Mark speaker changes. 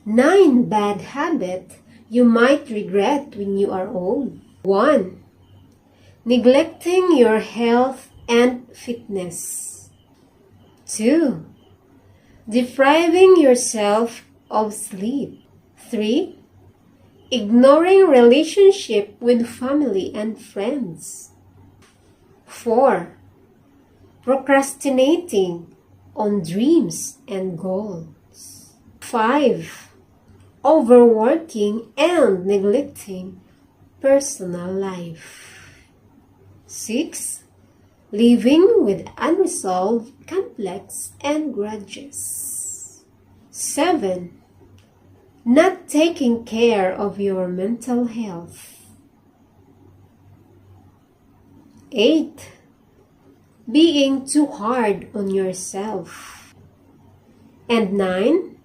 Speaker 1: 9 bad habits you might regret when you are old. 1. Neglecting your health and fitness. 2. Depriving yourself of sleep. 3. Ignoring relationship with family and friends. 4. Procrastinating on dreams and goals. 5. Overworking and neglecting personal life. 6. Living with unresolved conflicts and grudges. 7. Not taking care of your mental health. 8. Being too hard on yourself. And 9.